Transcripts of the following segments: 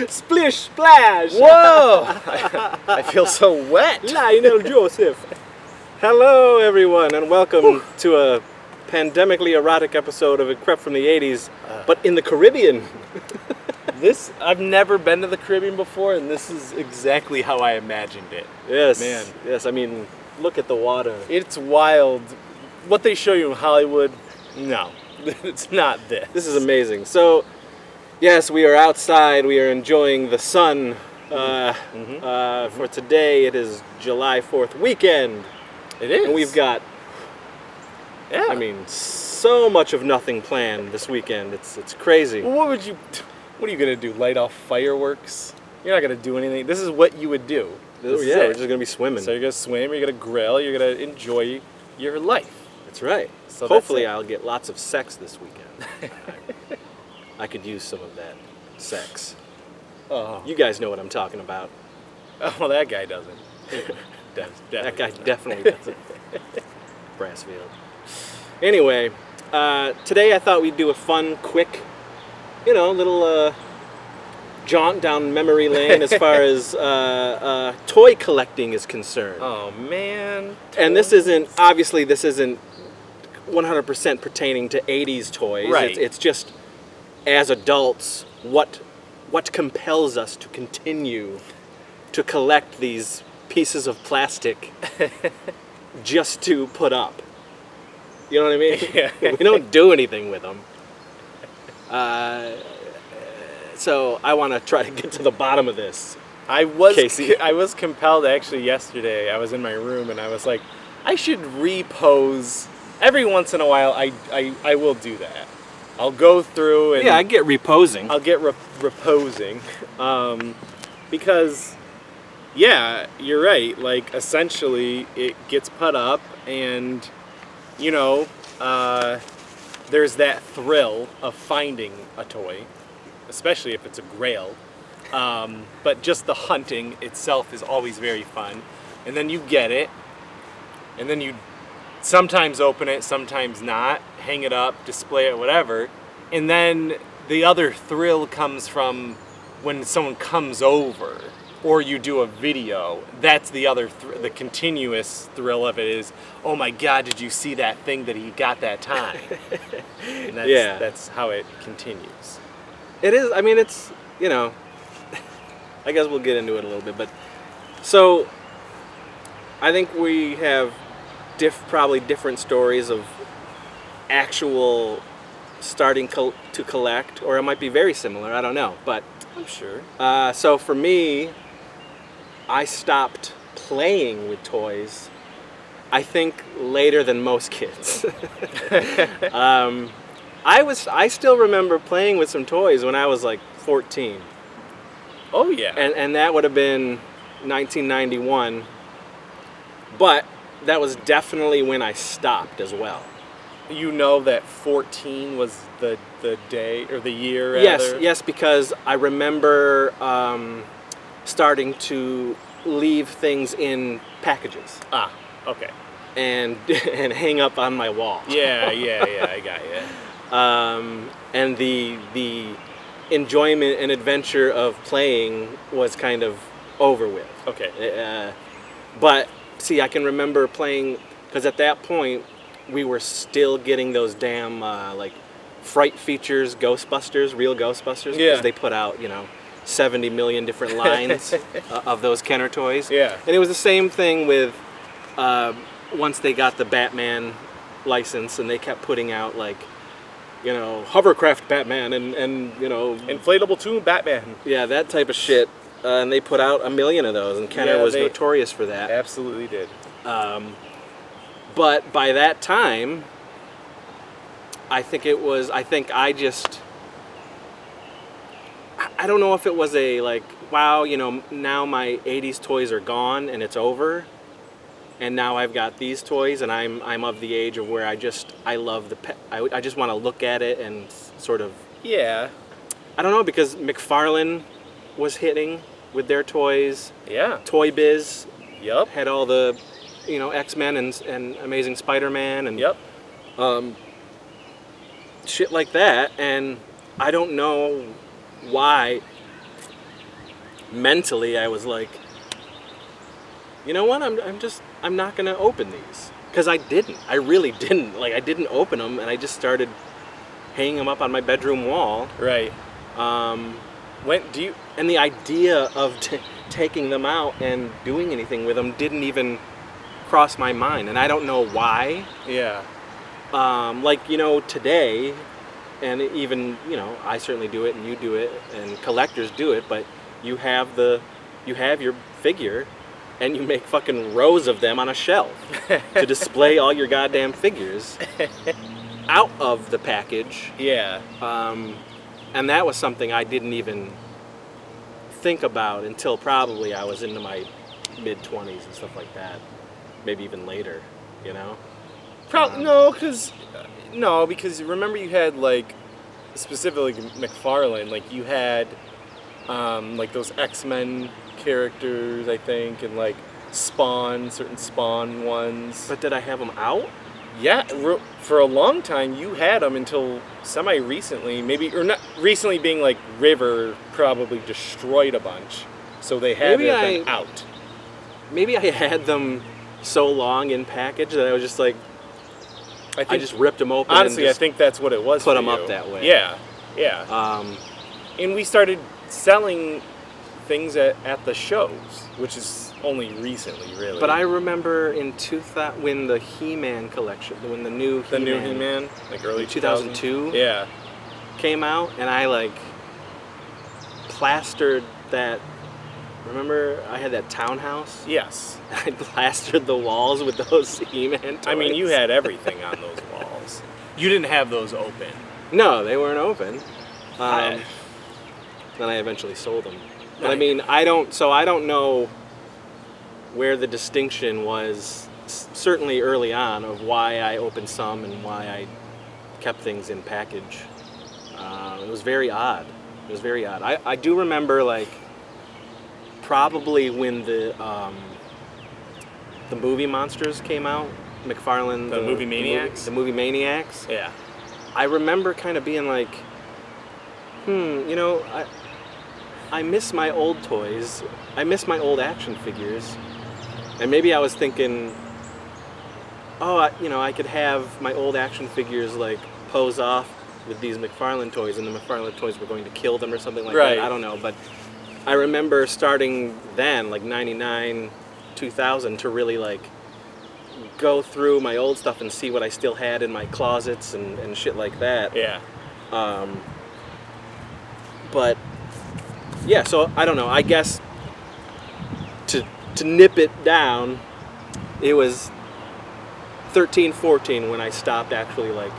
Splish splash! Whoa! I feel so wet. Lionel Joseph. Hello, everyone, and welcome to a pandemically erotic episode of Crept from the 80s, but in the Caribbean. I've never been to the Caribbean before, and this is exactly how I imagined it. Yes, Man. Yes, I mean, look at the water. It's wild. What they show you in Hollywood, no, it's not this. This is amazing. So, yes, we are outside. We are enjoying the sun. For today, it is July 4th weekend. It is. And we've got, I mean, so much of nothing planned this weekend. It's crazy. Well, what are you going to do, light off fireworks? You're not going to do anything. This is what you would do. We're just going to be swimming. So you're going to swim, you're going to grill, you're going to enjoy your life. That's right. So hopefully I'll get lots of sex this weekend. I could use some of that sex. Oh. You guys know what I'm talking about. Oh, well, that guy doesn't. That guy definitely doesn't. Brassfield. Anyway, today I thought we'd do a fun, quick, little jaunt down memory lane as far as toy collecting is concerned. Oh, man. And this isn't 100% pertaining to 80s toys. Right. It's just, as adults, what compels us to continue to collect these pieces of plastic just to put up. You know what I mean? Yeah. We don't do anything with them. So I want to try to get to the bottom of this. I was Casey. I was compelled actually yesterday. I was in my room and I was like, I should repose. Every once in a while, I will do that. I'll go through and I get reposing. I'll get reposing, because you're right. Like essentially, it gets put up, and there's that thrill of finding a toy, especially if it's a grail. But just the hunting itself is always very fun. And then you get it, and then you sometimes open it, sometimes not, hang it up, display it, whatever. And then the other thrill comes from when someone comes over or you do a video. That's the other, the continuous thrill of it is, oh my God, did you see that thing that he got that time? And that's how it continues. It is, I mean, it's, I guess we'll get into it a little bit, but so I think we have probably different stories of actual starting to collect, or it might be very similar, I don't know, but I'm sure. So for me, I stopped playing with toys, I think later than most kids. I still remember playing with some toys when I was like 14. Oh yeah. And that would have been 1991. But that was definitely when I stopped as well. You know that 14 was the day or the year? Yes, because I remember starting to leave things in packages. Ah, okay. And hang up on my wall. Yeah, I got you. And the enjoyment and adventure of playing was kind of over with. Okay. But see, I can remember playing, because at that point we were still getting those damn like Fright Features Ghostbusters, real Ghostbusters, because they put out 70 million different lines of those Kenner toys. Yeah. And it was the same thing with once they got the Batman license, and they kept putting out like hovercraft Batman and inflatable tube Batman. Yeah, that type of shit. And they put out a million of those, and Kenner was notorious for that. Absolutely did. But by that time, I don't know if it was a like, wow, now my 80s toys are gone and it's over, and now I've got these toys, and I'm of the age of where I love I just want to look at it and sort of. Yeah. I don't know, because McFarlane was hitting with their toys. Yeah. Toy Biz. Yep. Had all the, X-Men and Amazing Spider-Man and. Yep. Shit like that, and I don't know why mentally I was like, you know what? I'm not gonna open these, because I really didn't. Like, I didn't open them, and I just started hanging them up on my bedroom wall. Right. And the idea of taking them out and doing anything with them didn't even cross my mind, and I don't know why. Yeah. Like, today, and even, I certainly do it, and you do it, and collectors do it, but you have your figure, and you make fucking rows of them on a shelf to display all your goddamn figures out of the package. Yeah. And that was something I didn't even think about until probably I was into my mid-20s and stuff like that. Maybe even later, No, because remember you had, like, specifically McFarlane, like, you had, like, those X-Men characters, I think, and, like, certain Spawn ones. But did I have them out? Yeah, for a long time you had them until semi-recently, maybe, or not recently, being like River probably destroyed a bunch, so they had to have been out. Maybe I had them so long in package that I was just like, I just ripped them open. Honestly, and I think that's what it was. Put them up that way. Yeah. And we started selling things at the shows, which is only recently, really. But I remember in 2000, when the He-Man collection, when the new He-Man, like early 2002, yeah, came out, and I like plastered that. Remember, I had that townhouse. Yes. I plastered the walls with those He-Man toys. I mean, you had everything on those walls. You didn't have those open. No, they weren't open. Then I eventually sold them. But I mean, I don't know where the distinction was, certainly early on, of why I opened some and why I kept things in package. It was very odd. I do remember, like, probably when the movie monsters came out, McFarlane, the movie Maniacs? The movie Maniacs. Yeah. I remember kind of being like, I miss my old toys. I miss my old action figures. And maybe I was thinking, I could have my old action figures, like, pose off with these McFarlane toys, and the McFarlane toys were going to kill them or something like that. I don't know, but I remember starting then, like 99, 2000, to really, like, go through my old stuff and see what I still had in my closets and shit like that. Yeah. But yeah, so I don't know. I guess to nip it down, it was 13, 14 when I stopped actually, like,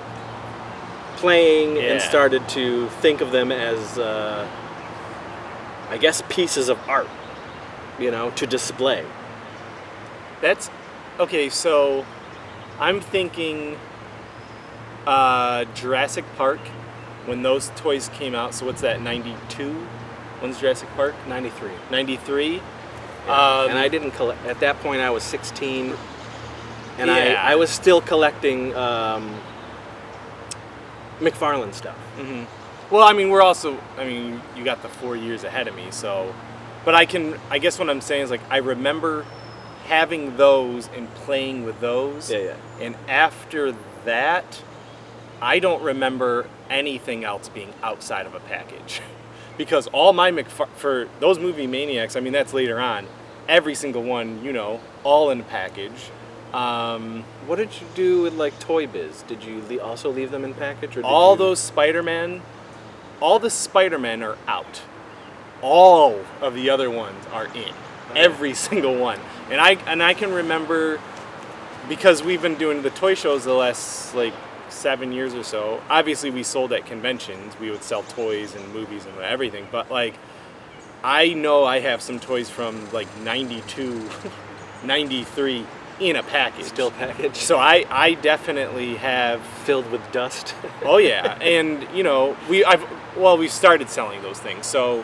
playing and started to think of them as, I guess, pieces of art, to display. That's okay. So I'm thinking Jurassic Park, when those toys came out. So what's that, 92? When's Jurassic Park? 93. 93? Yeah. And I didn't collect, at that point I was 16, and I was still collecting McFarlane stuff. Mm-hmm. Well, I mean, you got the 4 years ahead of me, so, but I guess what I'm saying is, like, I remember having those and playing with those. Yeah. And after that, I don't remember anything else being outside of a package. Because all my for those movie Maniacs, I mean, that's later on. Every single one, all in a package. What did you do with, like, Toy Biz? Did you also leave them in package, or all those Spider-Man? All the Spider-Men are out. All of the other ones are in. Okay. Every single one. And I can remember, because we've been doing the toy shows the last, like, 7 years or so. Obviously, we sold at conventions. We would sell toys and movies and everything. But, like, I know I have some toys from, like, 92, 93 in a package. Still packaged. So I definitely have... Filled with dust. Oh, yeah. And, we started selling those things. So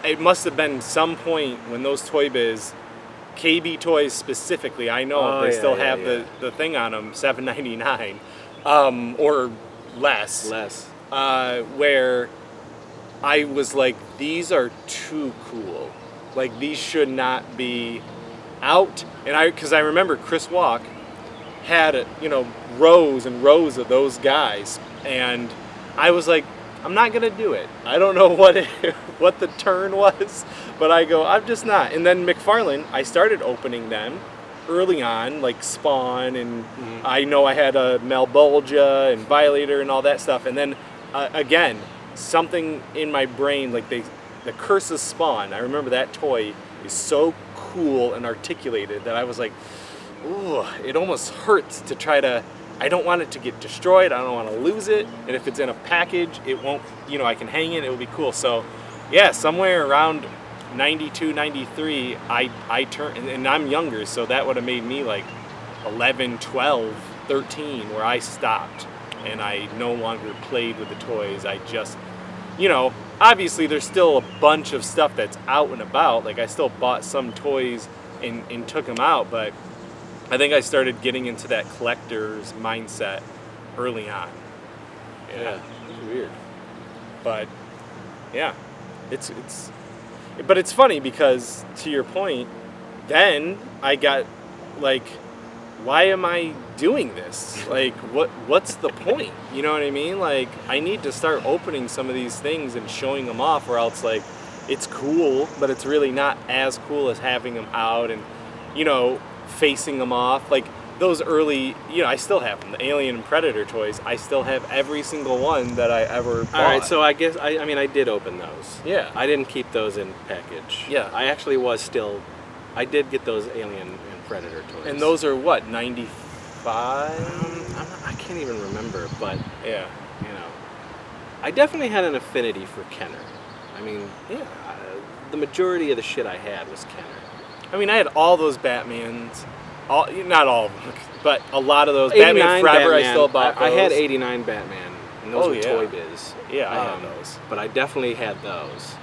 it must have been some point when those Toy Biz, KB Toys specifically, I know they still have the thing on them, $7.99. Or less. Where I was like, these are too cool Like, these should not be out. And because I remember Chris Walk had, rows and rows of those guys. And I was like, I'm not going to do it. I don't know what the turn was, but I go, I'm just not. And then McFarlane, I started opening them early on, like Spawn, and I know I had a Malbolgia and Violator and all that stuff. And then, again, something in my brain, like the Curse of Spawn, I remember that toy is so cool and articulated that I was like, ooh, it almost hurts to try to, I don't want it to get destroyed, I don't want to lose it, and if it's in a package, it won't, I can hang it, it will be cool. So, yeah, somewhere around 92, 93, I turned, and I'm younger, so that would have made me like 11, 12, 13, where I stopped, and I no longer played with the toys. I just, obviously there's still a bunch of stuff that's out and about, like I still bought some toys and took them out, but I think I started getting into that collector's mindset early on. Yeah, it's weird. But yeah, but it's funny because, to your point, then I got like, why am I doing this? Like, what's the point? You know what I mean? Like, I need to start opening some of these things and showing them off, or else like, it's cool, but it's really not as cool as having them out and, facing them off. Like those early, I still have them. The Alien and Predator toys, I still have every single one that I ever bought. All right, so I guess, I did open those. Yeah. I didn't keep those in package. Yeah. I actually I did get those Alien and Predator toys. And those are what, 95? I can't even remember, but, yeah. I definitely had an affinity for Kenner. Yeah. The majority of the shit I had was Kenner. I had all those Batmans, not all of them, but a lot of those. Batman Forever, Batman, I still bought those. I had 89 Batman, and those were Toy Biz. Yeah, I had those. But I definitely had those.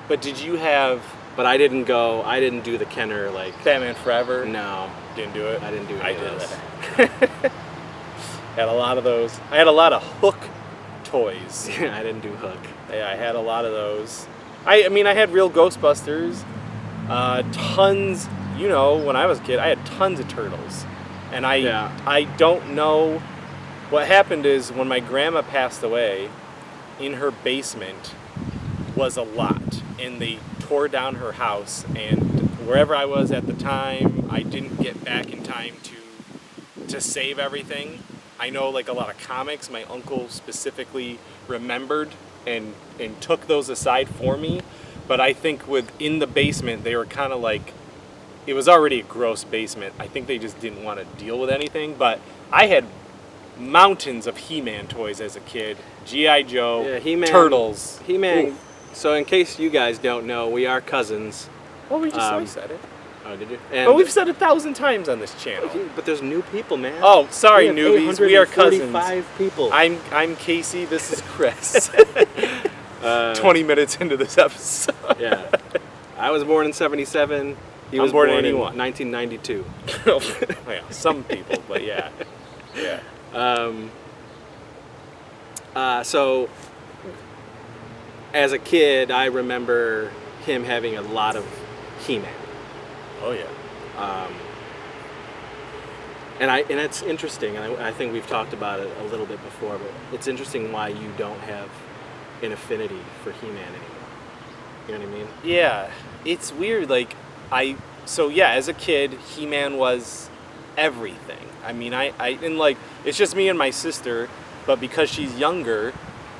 But did you have... But I didn't do the Kenner, like... Batman Forever? No. Didn't do it? I didn't do any of those. Had a lot of those. I had a lot of Hook toys. Yeah, I didn't do Hook. Yeah, I had a lot of those. I had real Ghostbusters. Tons, when I was a kid, I had tons of Turtles. And I don't know, what happened is when my grandma passed away, in her basement was a lot. And they tore down her house, and wherever I was at the time, I didn't get back in time to save everything. I know like a lot of comics, my uncle specifically remembered and took those aside for me. But I think within the basement, they were kind of like, it was already a gross basement. I think they just didn't want to deal with anything. But I had mountains of He-Man toys as a kid. G.I. Joe, yeah, He-Man, Turtles. He-Man. Ooh. So in case you guys don't know, we are cousins. Well, we said it. Oh, did you? But we've said it 1,000 times on this channel. But there's new people, man. Oh, sorry, newbies. We are cousins. 845 people. I'm Casey. This is Chris. 20 minutes into this episode. Yeah. I was born in 1977. He was born born in in 81. 1992. Yeah, some people, but yeah. Yeah. So, as a kid, I remember him having a lot of He-Man. Oh yeah. And it's interesting, and I think we've talked about it a little bit before, but it's interesting why you don't have an affinity for He-Man anymore. You know what I mean? Yeah. It's weird, like, as a kid, He-Man was everything. It's just me and my sister, but because she's younger,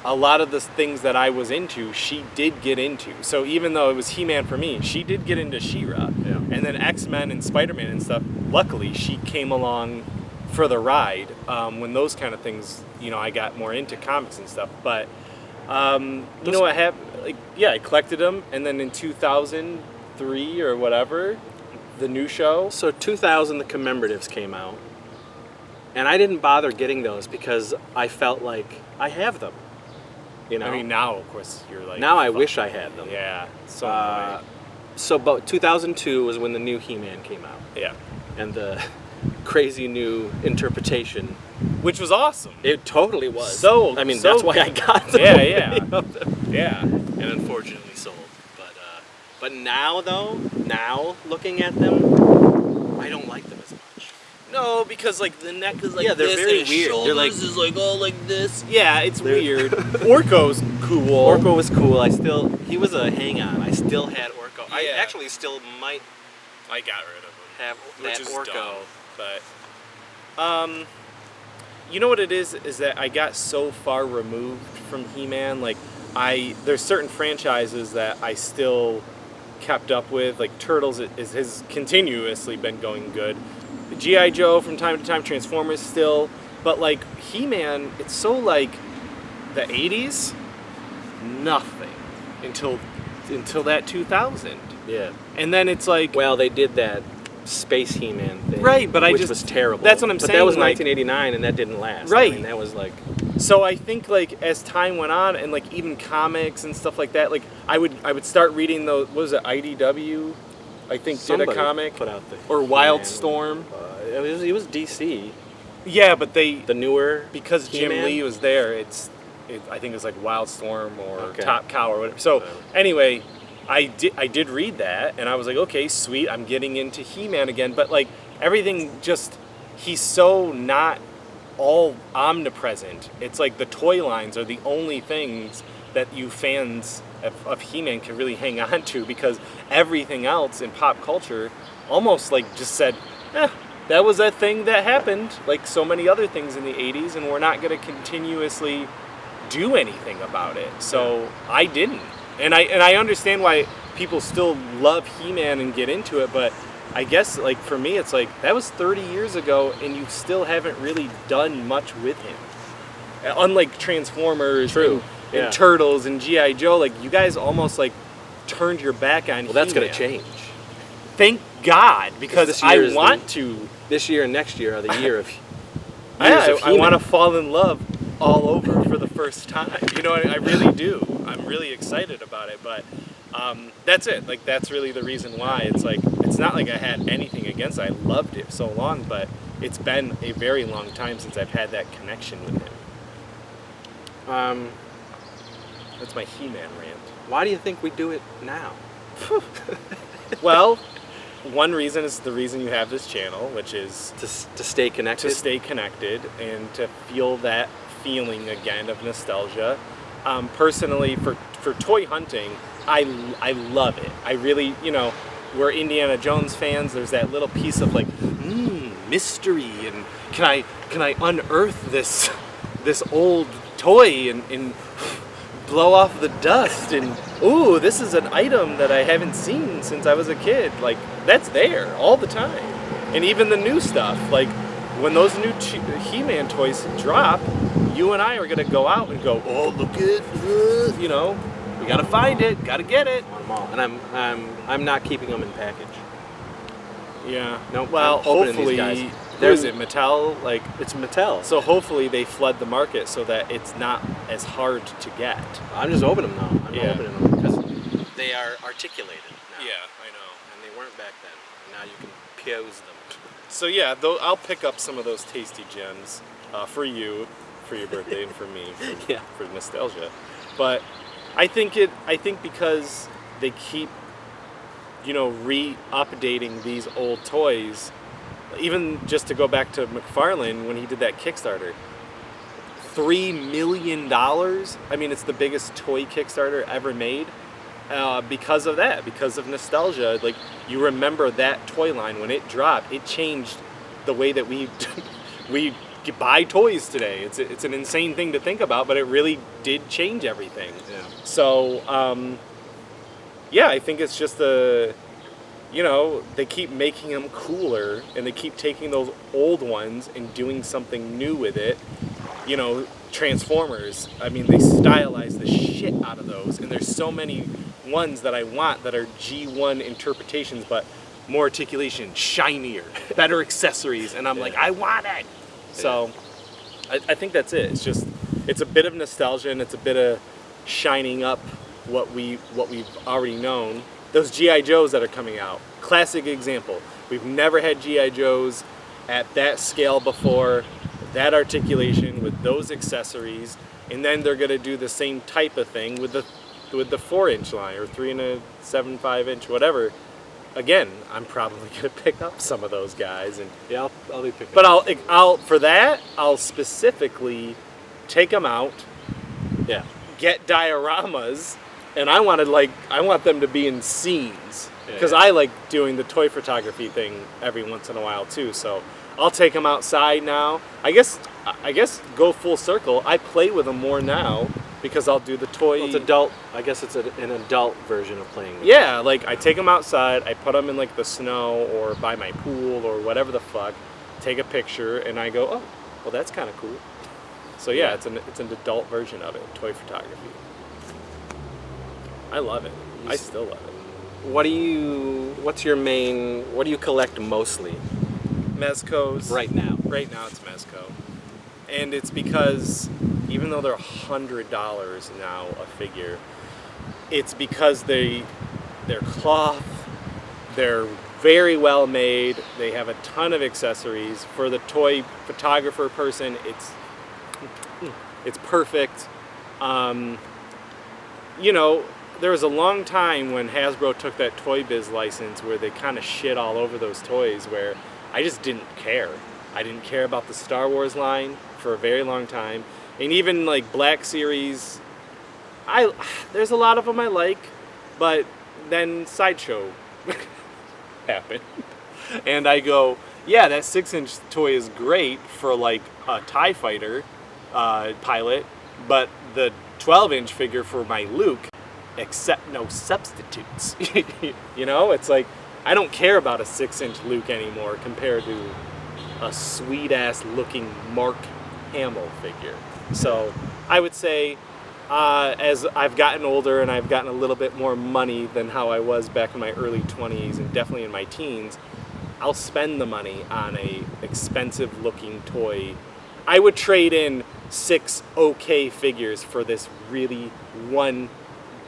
a lot of the things that I was into, she did get into. So even though it was He-Man for me, she did get into She-Ra. Yeah. And then X-Men and Spider-Man and stuff, luckily she came along for the ride when those kind of things, I got more into comics and stuff. But, what happened? I collected them, and then in 2003 or whatever, the new show. So 2000, the commemoratives came out, and I didn't bother getting those because I felt like I have them. Now, of course, you're like... Now I wish I had them. Yeah, so annoying. But 2002 was when the new He-Man came out. Yeah. And the crazy new interpretation. Which was awesome. It totally was. That's that's why I got them. Yeah. Yeah. And unfortunately sold. But now looking at them, I don't like them as much. No, because like the neck is like Yeah, they're this, very and his weird. They're shoulders like- is like all like this. Yeah, it's weird. Orko's cool. Orko was cool. He was a hang-on. I still had Orko. I Yeah. actually still might I got rid of him. have Which that is Orko. dumb, but you know what it is that I got so far removed from He-Man. Like there's certain franchises that I still kept up with. Like Turtles has continuously been going good. G.I. Joe from time to time, Transformers still, but like He-Man, it's so like the 80s, nothing until that 2000. Yeah. And then it's like, Well, they did that Space He-Man thing. Right, but which was terrible. that's what I'm but saying, that was like- 1989, and that didn't last. Right. I mean, that was like... so I think like as time went on and like even comics and stuff like that, like I would start reading those, what was it, IDW? I think did a somebody comic. put out the Or He-Man. Wildstorm. It was DC. Yeah, but The newer because Jim He-Man? Lee was there, I think it was like Wildstorm or Okay. Top Cow or whatever. So anyway, I did read that, and I was like, okay, sweet, I'm getting into He-Man again. But like everything, just he's so not all omnipresent. It's like the toy lines are the only things that you fans of He-Man can really hang on to, because everything else in pop culture almost like just said, that was a thing that happened, like so many other things in the 80s, and we're not going to continuously do anything about it. So I didn't. And I understand why people still love He-Man and get into it, but I guess like for me it's like that was 30 years ago and you still haven't really done much with him. Unlike Transformers True. and Yeah. Turtles and G.I. Joe, like you guys almost like turned your back on Well, that's going He-Man. to change. Thank God, because this year is I want to. This year and next year are the year of I He-Man. want to fall in love all over for the first time. You know, I really do. I'm really excited about it, but that's it. Like, that's really the reason why. It's like, it's not like I had anything against it. I loved it so long, but it's been a very long time since I've had that connection with him. That's my He-Man rant. Why do you think we do it now? Well, one reason is the reason you have this channel, which is To stay connected? to stay connected and to feel that feeling again of nostalgia. Personally, for toy hunting, I love it. I really, you know, we're Indiana Jones fans. There's that little piece of like, mystery, and can I unearth this old toy and blow off the dust, and ooh, this is an item that I haven't seen since I was a kid. Like, that's there all the time. And even the new stuff, like when those new He-Man toys drop, you and I are gonna go out and go, oh, look at, you know, we gotta find it, gotta get it. On them all. And I'm not keeping them in package. Yeah. No, Well, I'm opening hopefully, these guys. who is it, Mattel? Like, It's Mattel. so hopefully they flood the market so that it's not as hard to get. I'm just opening them now. I'm Yeah. opening them because they are articulated now. I know. And they weren't back then. And now you can pose them. So yeah, I'll pick up some of those tasty gems for you, for your birthday, and for me, Yeah. for nostalgia. But I think because they keep, you know, re-updating these old toys, even just to go back to McFarlane when he did that Kickstarter, $3 million. I mean, it's the biggest toy Kickstarter ever made. Because of that, because of nostalgia. Like, you remember that toy line when it dropped, it changed the way that we buy toys today. It's an insane thing to think about, but it really did change everything. Yeah. So, yeah, I think it's just you know, they keep making them cooler, and they keep taking those old ones and doing something new with it. You know, Transformers, I mean, they stylize the shit out of those, and there's so many ones that I want that are G1 interpretations, but more articulation, shinier, better accessories, and I'm like, I want it! So, I think that's it. It's just, it's a bit of nostalgia, and it's a bit of shining up what we've already known. Those G.I. Joes that are coming out, classic example. We've never had G.I. Joes at that scale before, that articulation with those accessories, and then they're going to do the same type of thing with the with the 4-inch line or 3 7/5 inch, whatever. Again, I'm probably gonna pick up some of those guys, and Yeah, I'll be picking. but I'll for that I'll specifically take them out, yeah, get dioramas, and I want them to be in scenes because Yeah. I like doing the toy photography thing every once in a while too. So I'll take them outside now. I guess go full circle. I play with them more now because I'll do the toy. well, it's adult. I guess it's an adult version of playing. With Yeah, like I take them outside, I put them in like the snow or by my pool or whatever the fuck, take a picture, and I go, oh, well that's kind of cool. So yeah, Yeah. it's an adult version of it, toy photography. I love it. I still love it. What do you collect mostly Mezcos. right now? Right now it's Mezco. And it's because even though they're $100 now a figure, it's because they're cloth, they're very well made, they have a ton of accessories. For the toy photographer person, it's perfect. You know, there was a long time when Hasbro took that Toy Biz license where they kind of shit all over those toys, where I just didn't care. I didn't care about the Star Wars line for a very long time. And even like Black Series, there's a lot of them I like, but then Sideshow happened. And I go, yeah, that 6-inch toy is great for like a TIE fighter pilot, but the 12-inch figure for my Luke, except no substitutes. You know, it's like, I don't care about a 6-inch Luke anymore compared to a sweet-ass looking Mark Hamill figure. So I would say, as I've gotten older and I've gotten a little bit more money than how I was back in my early 20s and definitely in my teens, I'll spend the money on a expensive looking toy. I would trade in 6 okay figures for this really one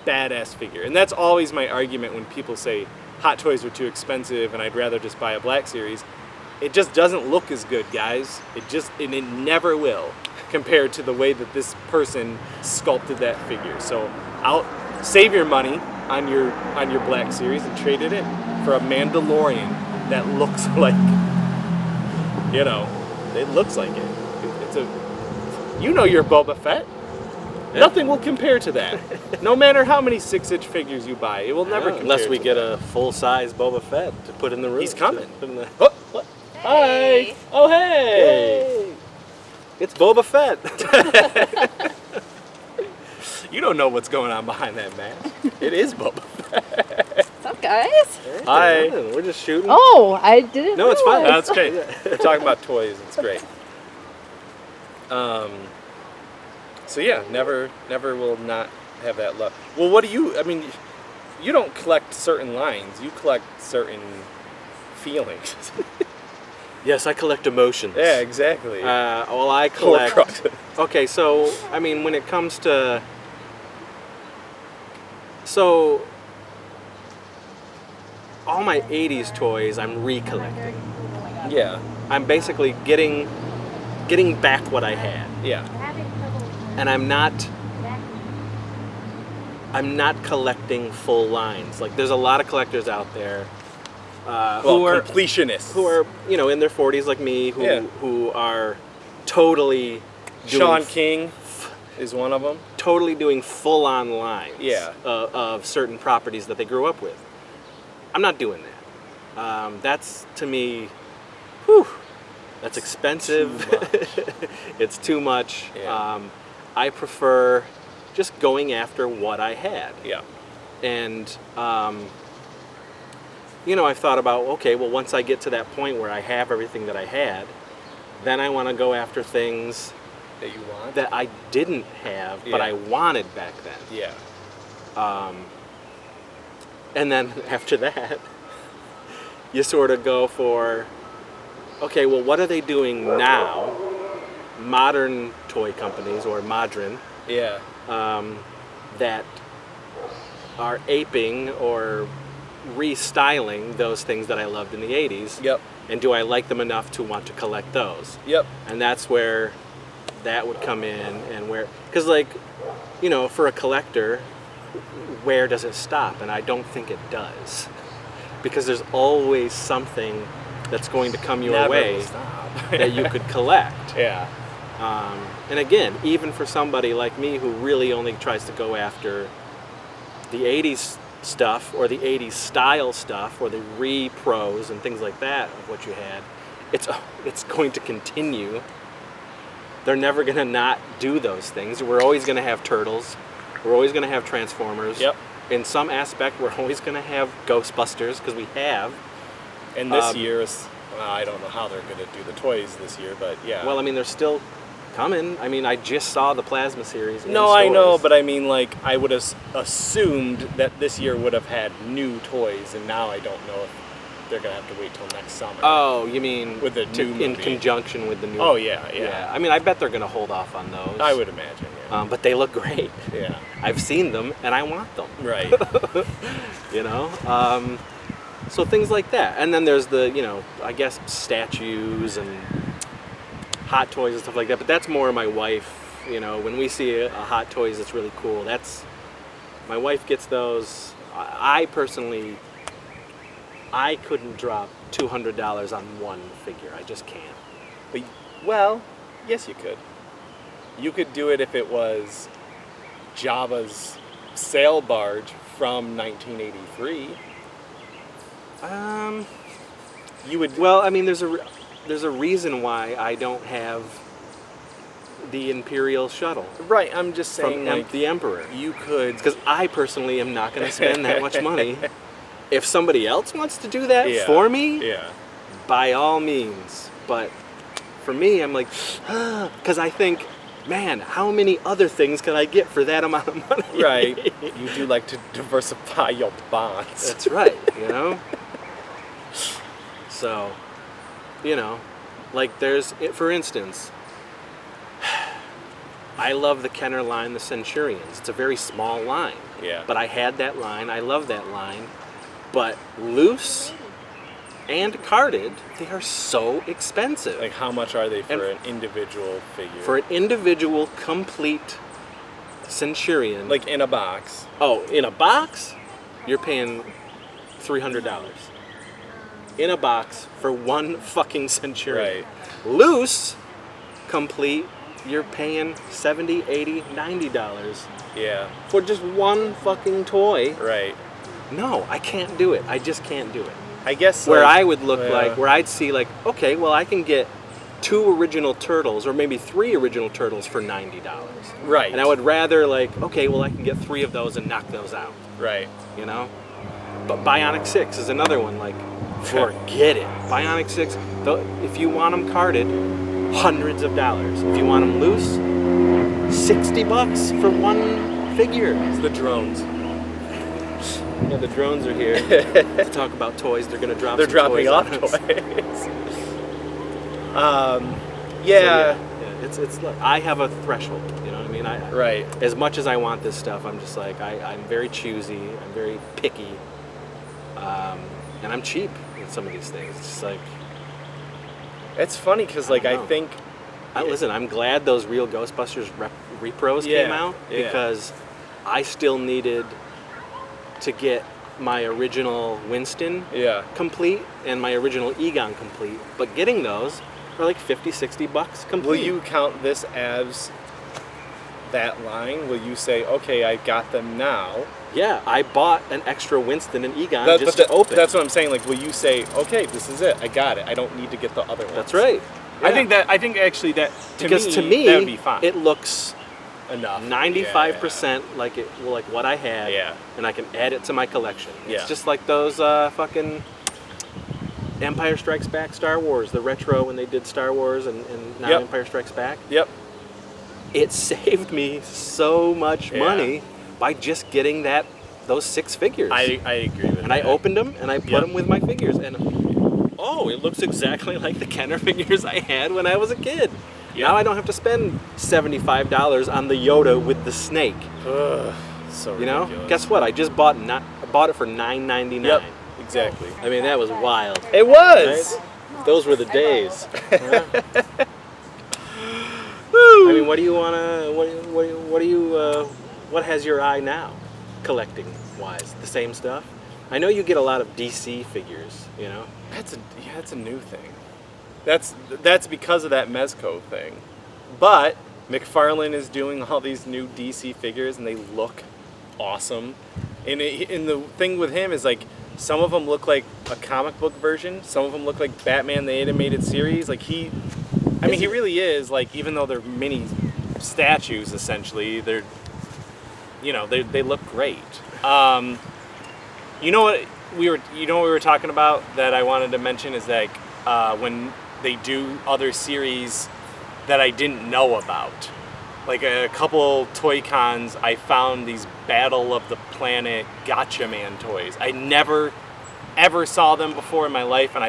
badass figure. And that's always my argument when people say Hot Toys are too expensive and I'd rather just buy a Black Series. It just doesn't look as good, guys. And it never will, compared to the way that this person sculpted that figure. So I'll save your money on your Black Series and trade it in for a Mandalorian that looks like, you know, it looks like it. It's you're Boba Fett. Yeah. Nothing will compare to that. No matter how many 6-inch figures you buy, it will never compare. Unless we to get that. a full-size Boba Fett to put in the room. He's coming. Put in the... What? Hey. Hi. Oh, hey. Hey, it's Boba Fett. You don't know what's going on behind that mask. It is Boba Fett. What's up, guys? Hi. We're just shooting. Oh, I didn't No, it's fine. realize. That's great. We're talking about toys. It's great. So yeah, never will not have that luck. Well, what do you? I mean, you don't collect certain lines. You collect certain feelings. Yes, I collect emotions. Yeah, exactly. Well, I collect. Horcruxes. Okay, so I mean, when it comes to, so all my '80s toys, I'm recollecting. Yeah. I'm basically getting back what I had, Yeah. and I'm not collecting full lines. Like, there's a lot of collectors out there who are completionists. in their 40s like me, who are totally doing Sean King is one of them. totally doing full-on lines Yeah. of certain properties that they grew up with. I'm not doing that. That's, to me, that's expensive. It's too much. Yeah. I prefer just going after what I had. Yeah. And, I've thought about, okay, well, once I get to that point where I have everything that I had, then I want to go after things That you want? that I didn't have, but Yeah. I wanted back then. Yeah. And then after that, you sort of go for, okay, well, what are they doing now? Modern toy companies, or modern, Yeah. that are aping or restyling those things that I loved in the 80s. Yep. And do I like them enough to want to collect those? Yep. And that's where that would come in, and where, because for a collector, where does it stop? And I don't think it does. Because there's always something that's going to come your Never way will stop. that you could collect. Yeah. And again, even for somebody like me who really only tries to go after the 80s stuff or the 80s style stuff or the repros and things like that of what you had, it's going to continue. They're never going to not do those things. We're always going to have Turtles. We're always going to have Transformers. Yep. In some aspect, we're always going to have Ghostbusters because we have. And this year is, well, I don't know how they're going to do the toys this year, but yeah. Well, I mean, they're still coming. I mean, I just saw the Plasma series. In No, I know, stores. but I mean, like, I would have assumed that this year would have had new toys, and now I don't know if they're going to have to wait till next summer. Oh, you mean With the new in movie. conjunction with the new? Oh, yeah. I mean, I bet they're going to hold off on those. I would imagine, yeah. But they look great. Yeah. I've seen them, and I want them. Right. You know. So things like that, and then there's the, I guess statues and hot toys and stuff like that. But that's more my wife. When we see a hot toys that's really cool, that's my wife gets those. I personally, I couldn't drop $200 on one figure. I just can't. But, well, yes, you could. You could do it if it was Java's sail barge from 1983. You would. Well, I mean, there's a reason why I don't have the Imperial shuttle Right, I'm just from saying, like, the Emperor. you could. Because I personally am not going to spend that much money. If somebody else wants to do that Yeah, for me, Yeah. by all means. But for me, I'm like, because I think, man, how many other things can I get for that amount of money? Right. You do like to diversify your bonds. That's right, So, like there's, for instance, I love the Kenner line, the Centurions. It's a very small line. Yeah. But I had that line. I love that line. But loose and carded, they are so expensive. Like, how much are they for And an individual figure? for an individual, complete Centurion. like, in a box. Oh, in a box, you're paying $300. In a box for one fucking Centurion. Right. Loose, complete, you're paying $70, $80, $90 Yeah. for just one fucking toy. Right. No, I can't do it. I just can't do it. I guess. Where like, I would look yeah. like, where I'd see like, okay, well I can get 2 original Turtles or maybe 3 original Turtles for $90. Right. And I would rather like, okay, well I can get 3 of those and knock those out, Right. But Bionic 6 is another one, like, forget it. Bionic 6, if you want them carded, hundreds of dollars. If you want them loose, $60 for one figure. It's the drones. Yeah, the drones are here to talk about toys. They're going to drop They're some dropping toys off on us. toys. Yeah, it's look, I have a threshold, you know what I mean? Right. As much as I want this stuff, I'm just like, I'm very choosy, I'm very picky, and I'm cheap with some of these things. It's just like, It's funny because, like, I I don't know. think. listen, I'm glad those real Ghostbusters repros Yeah, came out yeah. because I still needed to get my original Winston Yeah. complete and my original Egon complete, but getting those are like $50-$60 complete. Will you count this as that line? Will you say, okay, I got them now? Yeah, I bought an extra Winston and Egon But just to open. That's what I'm saying. Like, will you say, okay, this is it. I got it. I don't need to get the other ones. That's right. I think actually that because to me that would be fine. it looks Enough. 95% like what I had, Yeah. and I can add it to my collection. Yeah. It's just like those fucking Empire Strikes Back Star Wars, the retro when they did Star Wars and now Yep. Empire Strikes Back. Yep. It saved me so much Yeah. money by just getting those 6 figures. I agree with that. And I opened them and I put Yep. them with my figures, and oh, it looks exactly like the Kenner figures I had when I was a kid. Yep. Now I don't have to spend $75 on the Yoda with the snake. Ugh, so ridiculous. Guess what? I just bought it for $9.99. Yep. Exactly. I mean, that was wild. It was. Right? Those were the days. I mean, what do you wanna? What has your eye now? collecting wise? The same stuff? I know you get a lot of DC figures, you know? That's a new thing. That's because of that Mezco thing. But McFarlane is doing all these new DC figures, and they look awesome. And the thing with him is, like, some of them look like a comic book version. Some of them look like Batman the Animated Series. Like, he really is, like, even though they're mini statues, essentially, they're, you know, they look great. You know what we were talking about that I wanted to mention is, like, when they do other series that I didn't know about. Like a couple toy cons, I found these Battle of the Planet Gotcha Man toys. I never ever saw them before in my life, and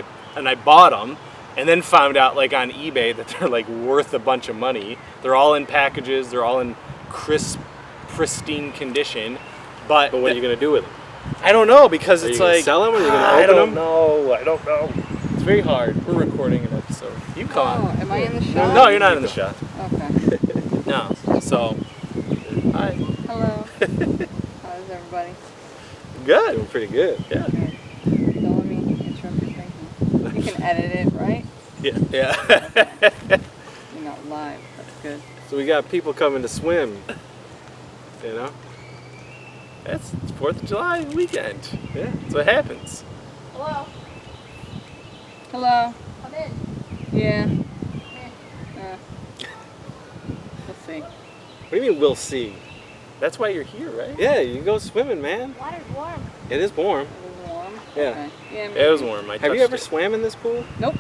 I bought them, and then found out, like, on eBay that they're, like, worth a bunch of money. They're all in packages. They're all in crisp, pristine condition. But But what are you going to do with them? I don't know, because Are it's you gonna like, sell them or are you going to I open don't them? know. I don't know. It's very hard. We're recording an episode. You come Oh, on. am I in the shot? No, you're not in the shot. Okay. No. So, hi. Hello. How's everybody? Good. Doing pretty good. Yeah. Good. Don't let me interrupt your thinking. You can edit it, right? Yeah. Yeah. You're not live. That's good. So we got people coming to swim, you know? It's 4th of July weekend. Yeah. That's what happens. Hello. Hello. Come in. Yeah. Come We'll see. What do you mean we'll see? That's why you're here, right? Yeah, you can go swimming, man. in. Water's warm. It is warm. It was warm. Yeah. Okay. Yeah. It was warm. I Have you touched ever it. swam in this pool? Nope.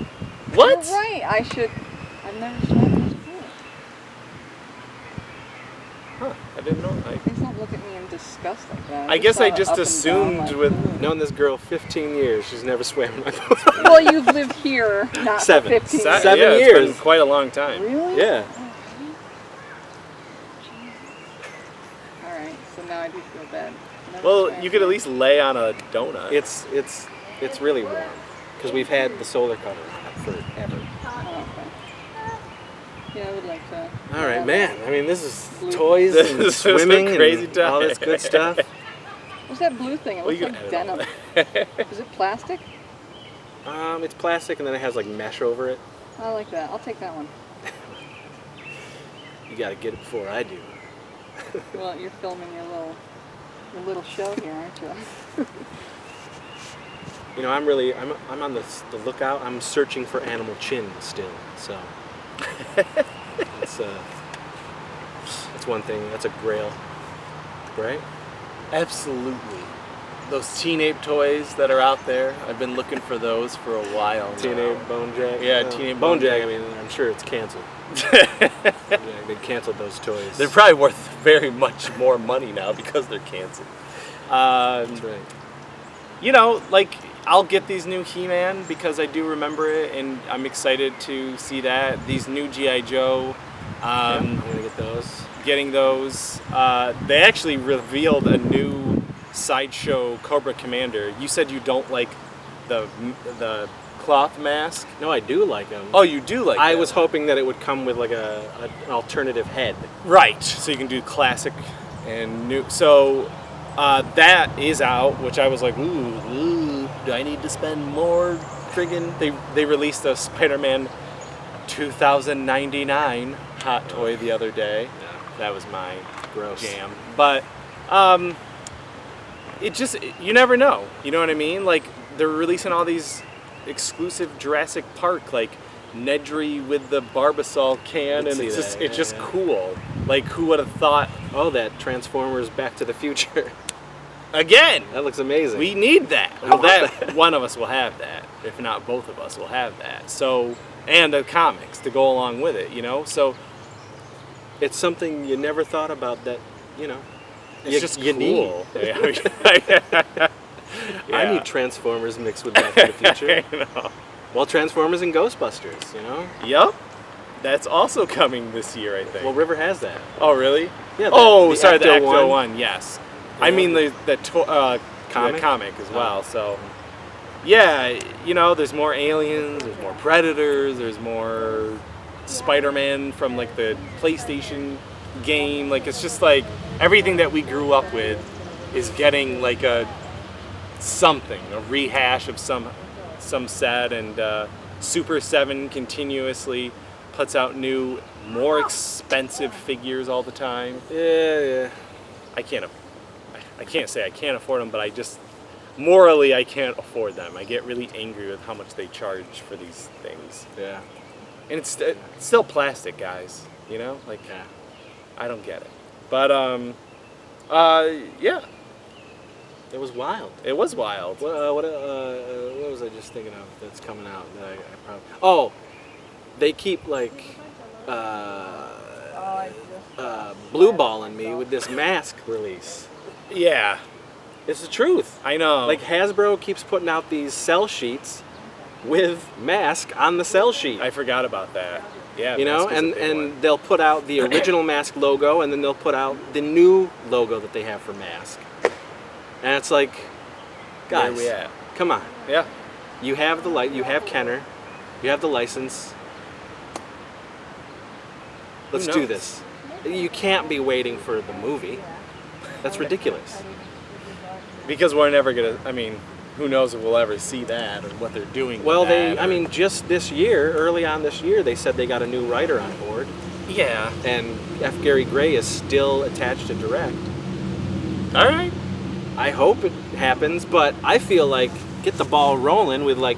What? You're right. I should. I've never swam in this pool. Huh. I didn't know. Please don't look at me in disgust like that. I guess saw I it just up and down assumed my with- pool. Known this girl 15 years. She's never swam in my pool. Well, you've lived here not for 7. 15 Sa- years. 7 yeah, years. It's been quite a long time. Really? Yeah. All right. So now I do feel bad. Never Well, swam you could at here. least lay on a donut. It's really warm because we've had the solar cover forever. Oh, okay. Yeah, I would like to. All right, man. I mean, this is Blue. toys This and is some swimming crazy and all this time. good stuff. What's that blue thing? It Well, looks you like can edit denim. all Is it plastic? It's plastic and then it has like mesh over it. I like that. I'll take that one. You got to get it before I do. Well, you're filming your little show here, aren't you? You know, I'm on the lookout. I'm searching for animal chin still. So it's one thing. That's a grail, right? Absolutely. Those Teen Ape toys that are out there, I've been looking for those for a while now. Teen Ape Bone Jag. Yeah, Teen Ape Bone Bone Jag. Jag. I mean, I'm sure it's canceled. Yeah, they canceled those toys. They're probably worth very much more money now because they're canceled. That's right. You know, like, I'll get these new He-Man because I do remember it, and I'm excited to see that. These new G.I. Joe, Yeah, I'm gonna get those. getting those. They actually revealed a new Sideshow Cobra Commander. You said you don't like the cloth mask. No, I do like them. Oh, you do like I that. was hoping that it would come with like an alternative head. Right, so you can do classic and new. So that is out, which I was like, ooh, do I need to spend more friggin'? They released a Spider-Man 2099 hot toy the other day. That was my Gross. jam. But it just, you never know. You know what I mean? Like, they're releasing all these exclusive Jurassic Park, like Nedry with the Barbasol can, I and see it's just that, it's just yeah. cool. Like, who would have thought? Oh, that Transformers Back to the Future. Again, That looks amazing. we need that. I Well, want that that. one of us will have that, if not both of us will have that. So, and the comics to go along with it, you know. So It's something you never thought about that, you know. it's just you cool. I need Transformers mixed with Back to the Future. I know. Well, Transformers and Ghostbusters, you know. Yep, that's also coming this year, I think. Well, River has that. Oh, really? Yeah. Oh, sorry, the Ecto Ecto one. Yes. I Yeah. mean the Comic? comic as well. Oh. So, yeah, you know, there's more aliens, there's more predators, there's more Spider-Man from like the PlayStation game. Like, it's just like everything that we grew up with is getting like a rehash of some set, and Super 7 continuously puts out new, more expensive figures all the time. Yeah. I can't say I can't afford them, but I just morally I can't afford them. I get really angry with how much they charge for these things. Yeah. And it's still plastic, guys. You know, like Yeah. I don't get it. But yeah, It was wild. it was wild. What was I just thinking of that's coming out that I probably... Oh, they keep like blue balling me with this mask release. Yeah, It's the truth. I know. Like Hasbro keeps putting out these cell sheets with mask on the cell sheet. I forgot about that. Yeah, You know, Mask is a and big one. and they'll put out the original Mask logo, and then they'll put out the new logo that they have for Mask. And it's like, Where guys, we at? come on. Yeah. You have you have Kenner, you have the license. Let's do knows? this. You can't be waiting for the movie. That's ridiculous. Because we're never gonna. I mean, who knows if we'll ever see that or what they're doing. with Well, that, I mean, just this year, early on this year, they said they got a new writer on board, yeah. and F. Gary Gray is still attached to direct. All right. I hope it happens, but I feel like get the ball rolling with like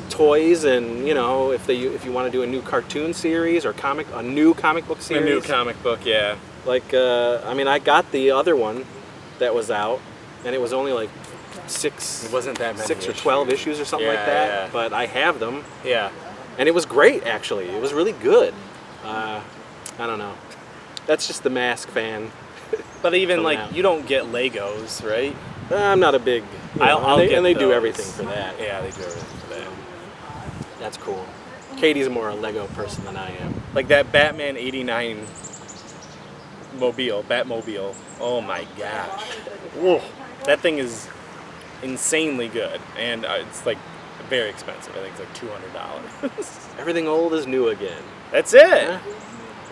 toys, and you know, if you want to do a new cartoon series or a new comic book series. A new comic book, yeah. Like, I mean, I got the other one that was out, and it was only like It wasn't that many 6 or 12 issues or something like that. Yeah. But I have them, Yeah. and it was great actually. It was really good. I don't know. That's just the Mask fan. But even Coming like out. you don't get Legos, right? I'm not a big. I'll get and they do those. everything for that. Yeah, they do everything for that. That's cool. Katie's more a Lego person than I am. Like that Batman '89 Batmobile. Oh my gosh. Whoa. That thing is insanely good, and it's like very expensive. I think it's like $200. Everything old is new again. That's it. Yeah.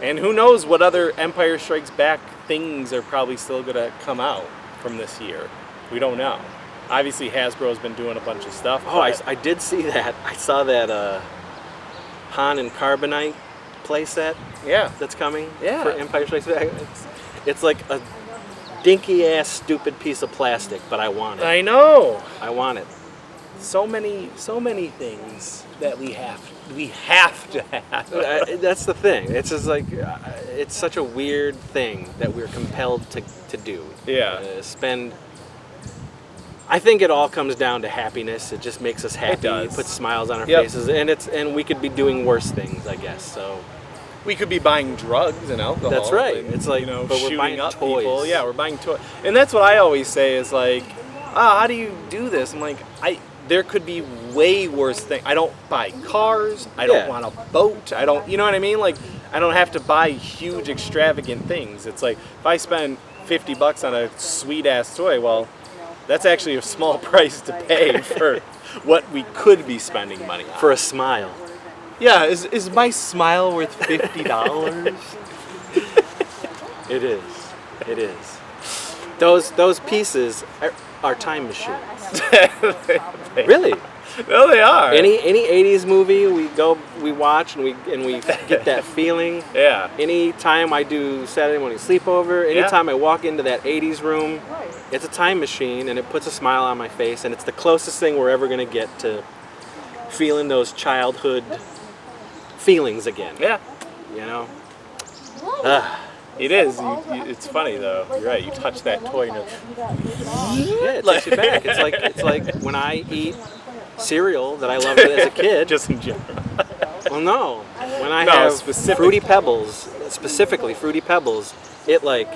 And who knows what other Empire Strikes Back things are probably still gonna come out from this year. We don't know. Obviously, Hasbro's been doing a bunch of stuff. Oh, but- I did see that. I saw that Han and Carbonite playset yeah. that's coming Yeah. for Empire Strikes Back. It's like a dinky ass stupid piece of plastic, but I want it. I know. I want it. So many things that we have to have. That's the thing. It's just like it's such a weird thing that we're compelled to do. Yeah. Spend. I think it all comes down to happiness. It just makes us happy. does. It puts smiles on our Yep. faces, and we could be doing worse things, I guess. So We could be buying drugs and alcohol. That's right. and, It's like, you know, but we're shooting buying up toys. people. Yeah, we're buying toys, and that's what I always say is like, how do you do this? I'm like, there could be way worse things. I don't buy cars. I don't Yeah. want a boat. I don't, you know what I mean? Like, I don't have to buy huge, extravagant things. It's like if I spend $50 on a sweet ass toy, well, that's actually a small price to pay for what we could be spending money on. for a smile. Yeah, is my smile worth $50? It is. It is. Those pieces are time machines. Really? No, they are. Any 80s movie we watch and we get that feeling. Yeah. Anytime I do Saturday morning sleepover, anytime I walk into that 80s room, it's a time machine and it puts a smile on my face, and it's the closest thing we're ever going to get to feeling those childhood feelings again. Yeah. You know? It is. It's funny though. You're right. You touch that toy and Yeah, it takes you back. It's like when I eat cereal that I loved as a kid. just in general. Well, no. When I No, have specific. Fruity Pebbles, specifically Fruity Pebbles, it like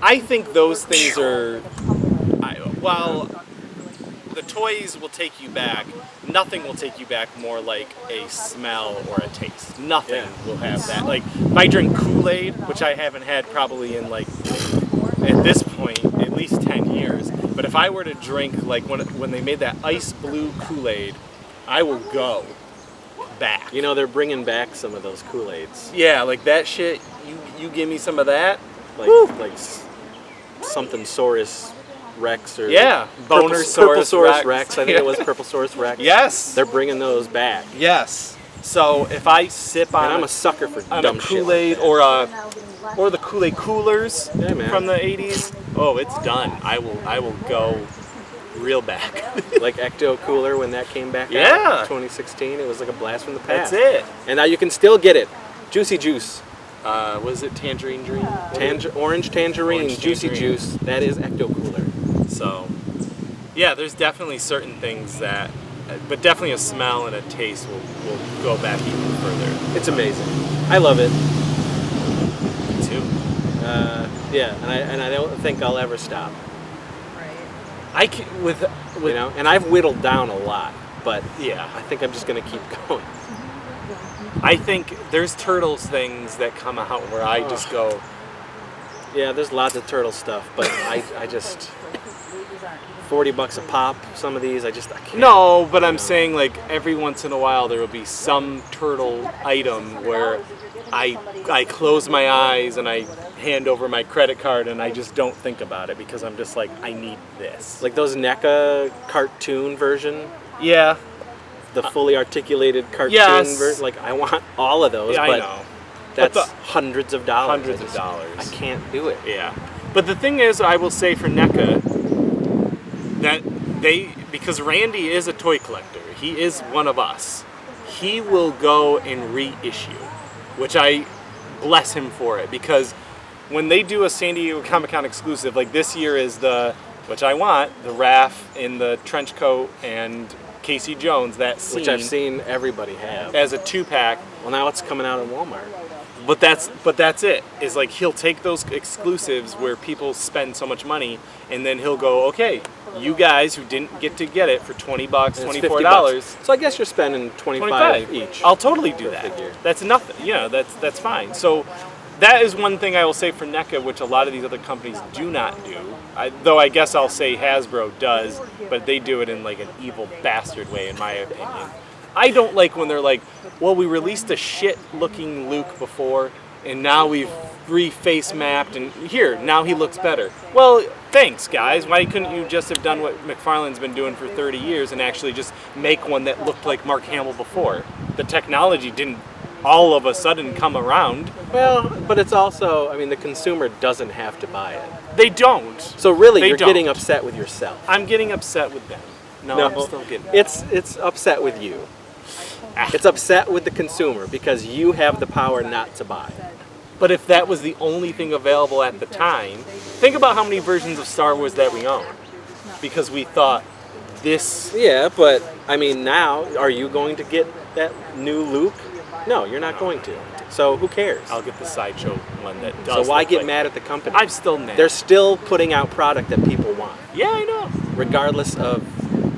I think those things are. While the toys will take you back, nothing will take you back more like a smell or a taste. Nothing will have that. Like if I drink Kool-Aid, which I haven't had probably in like at this point at least 10 years. But if I were to drink like when they made that ice blue Kool-Aid, I will go back. you know, they're bringing back some of those Kool-Aids, Yeah, like that shit. You give me some of that. like something Saurus Rex or Bonersaurus Rex. I think it was Purplesaurus Rex. Yes. They're bringing those back. Yes. So if I sip on And I'm a sucker for on dumb a shit. Kool-Aid or the Kool-Aid coolers Yeah, man. from the 80s, oh, it's done. I will go real back. Like Ecto Cooler when that came back Yeah. out in 2016. It was like a blast from the past. That's it. And now you can still get it. Juicy Juice. Was it Tangerine Dream? Orange Tangerine. Orange Juicy Tangerine. Juice. That is Ecto Cooler. So, yeah, there's definitely certain things that, but definitely a smell and a taste will go back even further. It's amazing. I love it. Me too. Yeah, and I don't think I'll ever stop. I can, with You know, and I've whittled down a lot, but yeah. I think I'm just gonna keep going. I think there's Turtles things that come out where I just go, Yeah, there's lots of turtle stuff, but I just $40 a pop. Some of these I can't. no, but I'm No. saying like every once in a while there will be some turtle item where I close my eyes and I hand over my credit card and I just don't think about it because I'm just like, I need this. Like those NECA cartoon version, Yeah, the fully articulated cartoon yes. version. Like I want all of those, yeah, but I know. that's But hundreds of dollars. Hundreds of dollars. I can't do it. Yeah. But the thing is, I will say for NECA, that because Randy is a toy collector, he is one of us, he will go and reissue, which I bless him for it, because when they do a San Diego Comic-Con exclusive, like this year is which I want, the Raph in the trench coat and Casey Jones, that scene. Which I've seen everybody have. As a 2-pack. Well, now it's coming out in Walmart. But that's it. Is like he'll take those exclusives where people spend so much money, and then he'll go, okay, you guys who didn't get to get it for $20, And it's $24. $50. So I guess you're spending 25 each. I'll totally do that. Figure. That's nothing. Yeah, that's fine. So that is one thing I will say for NECA, which a lot of these other companies do not do. Though I guess I'll say Hasbro does, but they do it in like an evil bastard way, in my opinion. I don't like when they're like, well, we released a shit-looking Luke before, and now we've re-face mapped, and here, now he looks better. Well, thanks, guys. Why couldn't you just have done what McFarlane's been doing for 30 years and actually just make one that looked like Mark Hamill before? The technology didn't all of a sudden come around. Well, but it's also, I mean, the consumer doesn't have to buy it. They don't. So really, They you're don't. getting upset with yourself. I'm getting upset with them. No, I'm still getting It's upset with you. It's upset with the consumer because you have the power not to buy. But if that was the only thing available at the time, think about how many versions of Star Wars that we own. Because we thought this... Yeah, but I mean, now, are you going to get that new Luke? No, you're not going to. So who cares? I'll get the Sideshow one that does. So why look get like- mad at the company? I'm still mad. They're still putting out product that people want, Yeah, I know. regardless of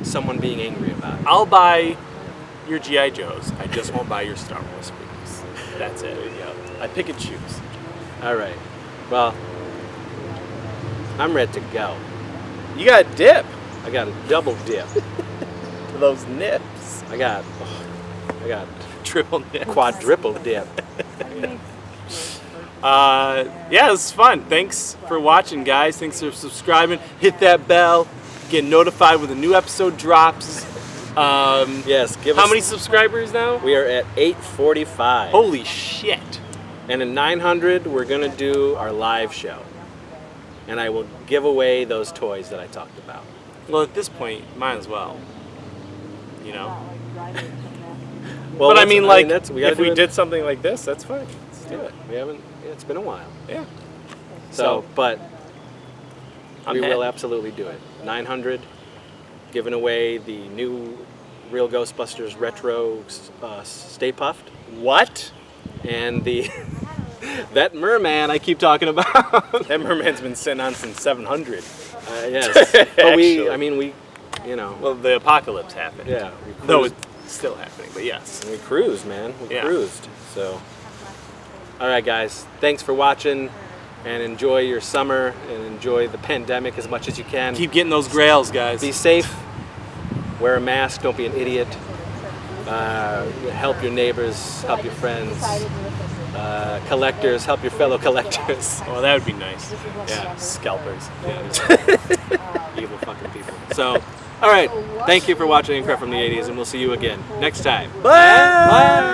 someone being angry about it. I'll buy your G.I. Joes. I just won't buy your Star Wars figures. That's it. I pick and choose. All right. Well, I'm ready to go. You got a dip I got a double dip. to those nips. I got Triple nips. quadruple dip. Yeah, it's fun. Thanks for watching, guys. Thanks for subscribing. Hit that bell. Get notified when a new episode drops. Yes, give How us. many subscribers now? We are at 845. Holy shit. And in 900, we're going to do our live show. And I will give away those toys that I talked about. Well, at this point, might as well. You know? Well, But I mean, like, gotta if we do it. did something like this, that's fine. Let's do it. We haven't, it's been a while. Yeah. So, but I'm we happy. will absolutely do it. 900, giving away the new Real Ghostbusters Retro Stay Puffed. What? And the that merman I keep talking about. That merman's been sitting on since 700. Yes. But Actually. we, you know, Well, the apocalypse happened. yeah. We Though cruised, it's still happening, but yes. we cruised, man. We Yeah. cruised. So, all right, guys. Thanks for watching, and enjoy your summer, and enjoy the pandemic as much as you can. Keep getting those grails, guys. Be safe. Wear a mask. Don't be an idiot. Help your neighbors. Help your friends. Collectors. Help your fellow collectors. Well, that would be nice. Yeah. Scalpers. Yeah. So, all right. Thank you for watching Crept from the 80s, and we'll see you again next time. Bye.